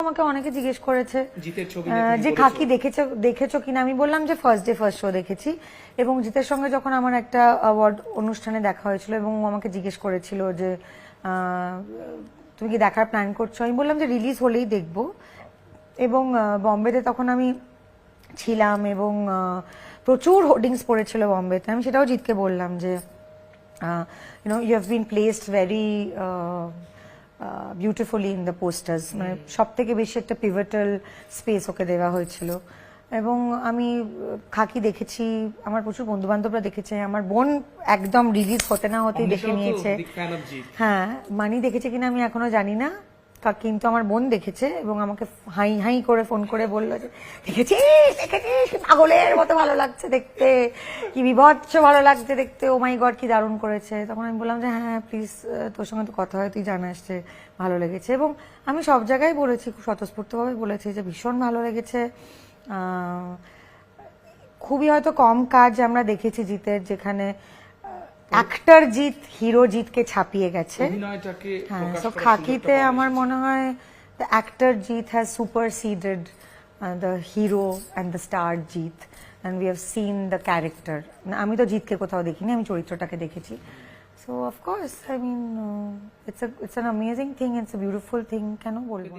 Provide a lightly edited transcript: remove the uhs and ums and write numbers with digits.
আমাকে অনেকে জিজ্ঞেস করেছে জিতের ছবি যে খাকি দেখেছো কিনা। আমি বললাম যে ফার্স্ট শো দেখেছি, এবং জিতের সঙ্গে যখন আমার একটা অ্যাওয়ার্ড অনুষ্ঠানে দেখা হয়েছিল এবং ও আমাকে জিজ্ঞেস করেছিল যে তুমি কি দেখার প্ল্যান করছো, আমি বললাম যে রিলিজ হলেই দেখবো। এবং বম্বেতে তখন আমি ছিলাম এবং প্রচুর হোর্ডিংস পড়েছিল বম্বেতে। আমি সেটাও জিতকে বললাম যে you have been placed very beautifully in the posters, মানে সব থেকে বেশি একটা পিভটাল স্পেস ওকে দেওয়া হয়েছিল। এবং আমি খাকি দেখেছি, আমার প্রচুর বন্ধু বান্ধবরা দেখেছে, আমার বোন একদম রিলিজ হতে না হতেই দেখে নিয়েছে। হ্যাঁ, মানি দেখেছে কিনা আমি এখনো জানি না, কিন্তু আমার বোন দেখেছে এবং আমাকে হাই হাই করে ফোন করে বললো যে দেখেছিস পাগলের মতো ভালো লাগছে দেখতে, কি বিভৎস ভালো লাগছে দেখতে, ও মাই গড কি দারুণ করেছে। তখন আমি বললাম যে হ্যাঁ প্লিজ তোর সঙ্গে তো কথা হয়, তুই জানাস যে ভালো লেগেছে। এবং আমি সব জায়গায় বলেছি, খুব স্বতঃস্ফূর্তভাবে বলেছি যে ভীষণ ভালো লেগেছে। খুবই হয়তো কম কাজ আমরা দেখেছি জিতের যেখানে অ্যাক্টর জিত হিরো জিতকে ছাপিয়ে গেছে। হ্যাঁ, তো খাকিতে আমার মনে হয় the actor Jeet has superseded the hero and the star Jeet, and we have seen the character. আমি তো জিতকে কোথাও দেখিনি, আমি চরিত্রটাকে দেখেছি। So of course I mean it's an amazing thing, it's a beautiful thing, কেন বলবো।